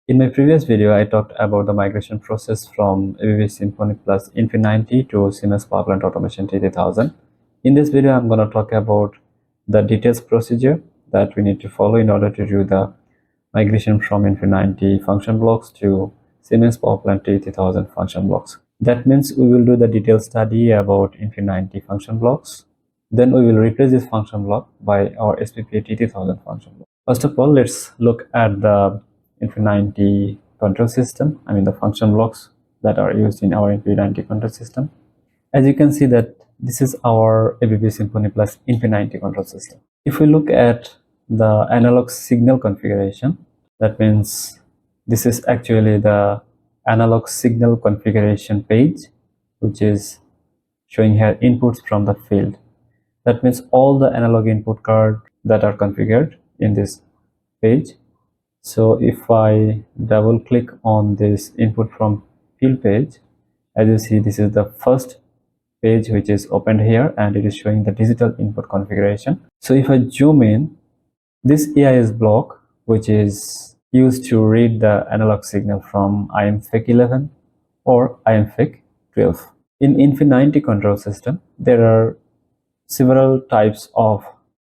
In my previous video, I talked about the migration process from ABB Symphony Plus infi90 to Siemens Power Plant Automation T3000. In this video, I'm going to talk about the details procedure that we need to follow in order to do the migration from infi90 function blocks to Siemens Power Plant T3000 function blocks. That means we will do the detailed study about infi90 function blocks. Then we will replace this function block by our SPPA T3000 function block. First of all, let's look at the infi90 control system, the function blocks that are used in our infi90 control system. As you can see that this is our ABB Symphony Plus infi90 control system. If we look at the analog signal configuration, that means this is actually the analog signal configuration page, which is showing here inputs from the field. That means all the analog input cards that are configured in this page. So if I double click on this input from field page, as you see, this is the first page which is opened here, and it is showing the digital input configuration. So if I zoom in, this AIS block, which is used to read the analog signal from infi11 or infi12. In infi90 control system, there are several types of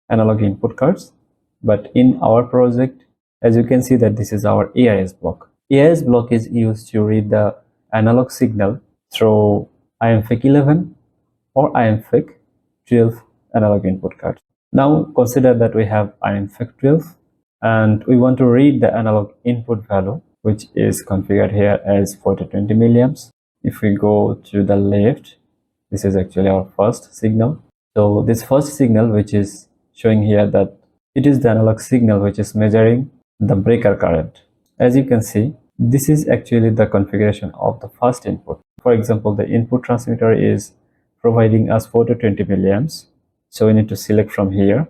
analog input cards, but in our project, as you can see that this is our AIS block. AIS block is used to read the analog signal through infi11 or infi12 analog input cards. Now consider that we have infi12 and we want to read the analog input value, which is configured here as 420 milliamps. If we go to the left, this is actually our first signal. So this first signal, which is showing here, that it is the analog signal which is measuring the breaker current. As you can see, this is actually the configuration of the first input. For example, the input transmitter is providing us 420 milliamps. So we need to select from here.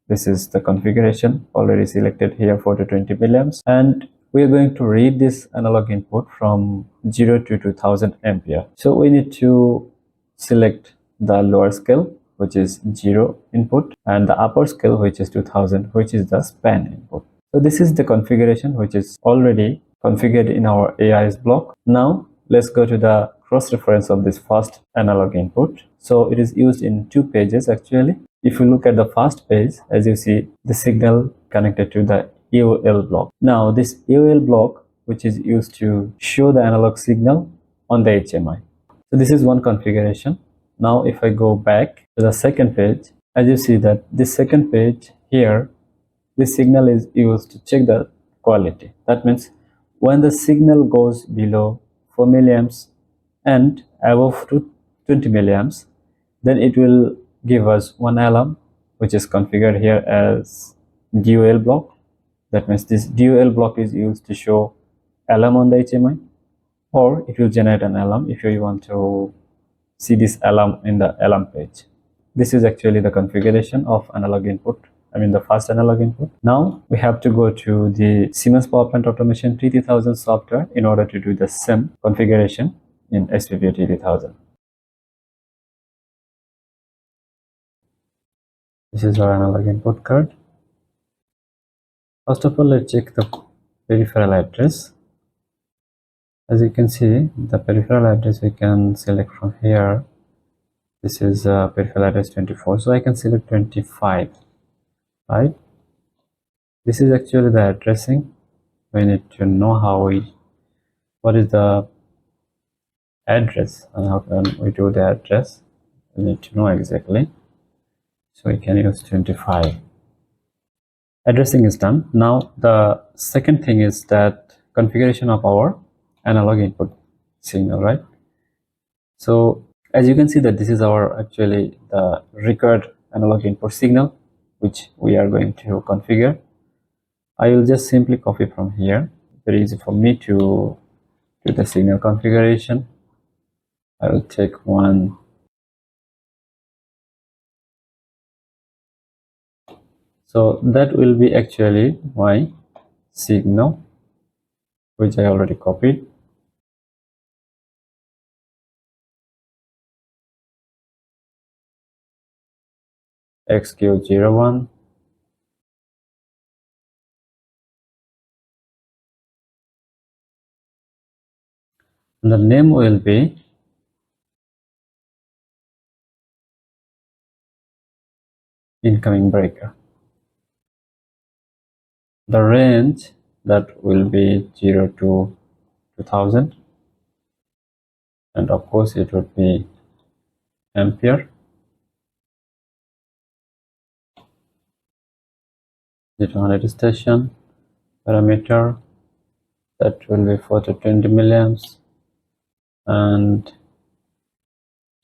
This is the configuration already selected here, 420 milliamps. And we are going to read this analog input from 0 to 2000 ampere. So we need to select the lower scale, which is 0 input, and the upper scale, which is 2000, which is the span input. So this is the configuration which is already configured in our AIS block. Now let's go to the cross-reference of this first analog input. So it is used in two pages actually. If you look at the first page, as you see, the signal connected to the EOL block. Now this EOL block, which is used to show the analog signal on the HMI. So this is one configuration. Now if I go back to the second page, as you see that this second page here, this signal is used to check the quality. That means when the signal goes below 4 milliamps and above 20 milliamps, then it will give us one alarm, which is configured here as DOL block. That means this DOL block is used to show alarm on the HMI, or it will generate an alarm if you want to see this alarm in the alarm page. This is actually the configuration of analog input, the first analog input. Now we have to go to the Siemens Power Plant Automation T3000 software in order to do the same configuration in SPPA T3000. This is our analog input card. First of all, let's check the peripheral address. As you can see, the peripheral address we can select from here. This is peripheral address 24, so I can select 25, right? This is actually the addressing. We need to know what is the address and how can we do the address. We need to know exactly. So we can use 25. Addressing is done. Now the second thing is that configuration of our analog input signal, right? So as you can see that this is our actually the required analog input signal which we are going to configure. I will just simply copy from here. Very easy for me to do the signal configuration. I will take one. So that will be actually my signal, which I already copied. XQ01, And the name will be incoming breaker. The range that will be 0 to 2000, and of course it would be ampere. The 200 station parameter, that will be 4 to 20 milliamps, and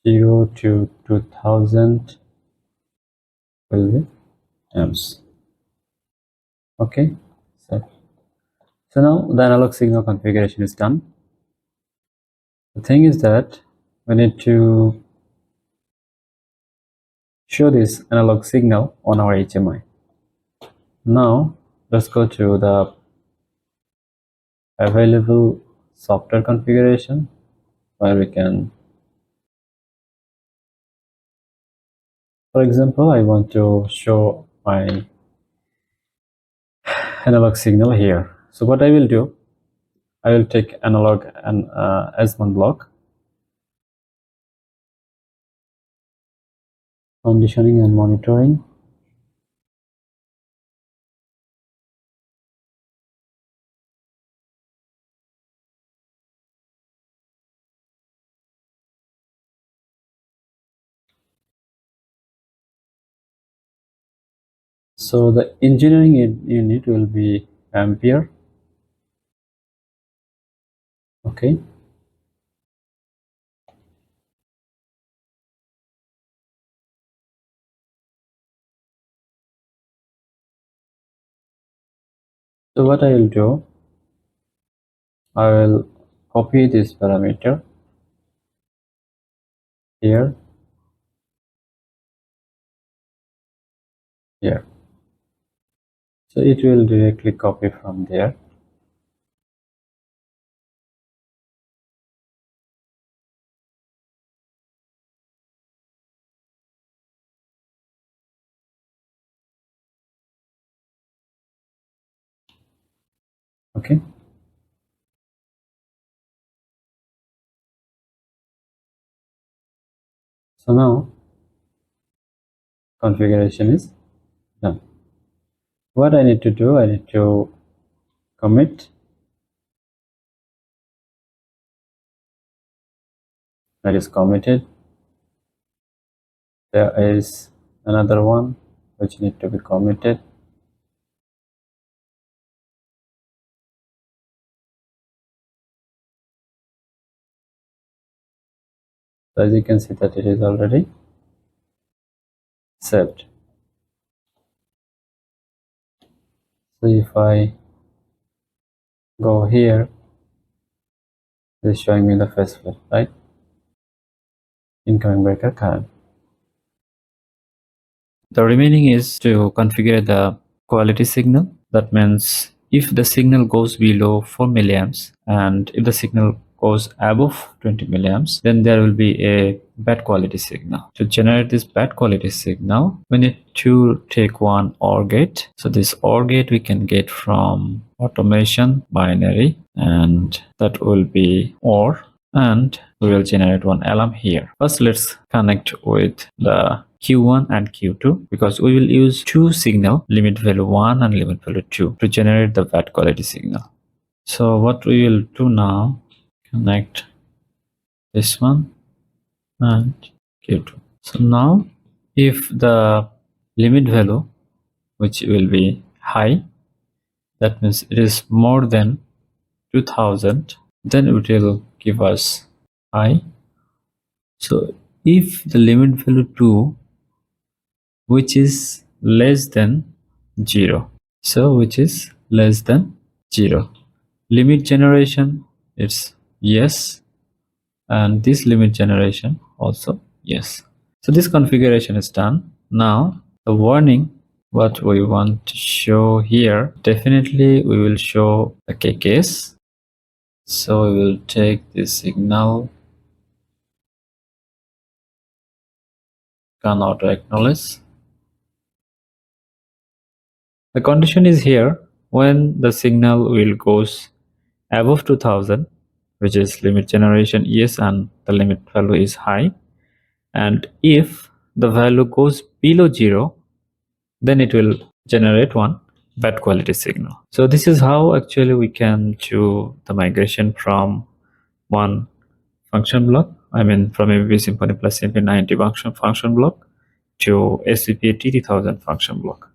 0 to 2000 will be amps. Okay, so now the analog signal configuration is done. The thing is that we need to show this analog signal on our HMI. Now let's go to the available software configuration, where we can, for example, I want to show my analog signal here. So what I will do, I will take analog and as one block, conditioning and monitoring. So the engineering unit will be ampere. Okay. So what I will do, I will copy this parameter here, here. So it will directly copy from there. Okay. So now configuration is done. What I need to do, I need to commit. That is committed. There is another one which need to be committed. So as you can see that it is already saved. So if I go here, it is showing me the phase flip, right? Incoming breaker current. The remaining is to configure the quality signal. That means if the signal goes below 4 milliamps and if the signal goes above 20 milliamps, then there will be a bad quality signal. To generate this bad quality signal, we need to take one OR gate. So this OR gate we can get from automation binary, and that will be OR, and we will generate one alarm here. First, let's connect with the Q1 and Q2, because we will use two signal, limit value 1 and limit value 2, to generate the bad quality signal. So what we will do now, connect this one and Q2. So now if the limit value, which will be high, that means it is more than 2000, then it will give us high. So if the limit value 2, which is less than 0, so which is less than 0, limit generation, it's yes, and this limit generation also yes. So this configuration is done. Now the warning, what we want to show here, definitely we will show the K case. So we will take this signal, can auto acknowledge. The condition is here, when the signal will goes above 2000, which is limit generation yes and the limit value is high, and if the value goes below 0, then it will generate one bad quality signal. So this is how actually we can do the migration from one function block, from ABB Symphony Plus infi90 function block to SPPA T3000 function block.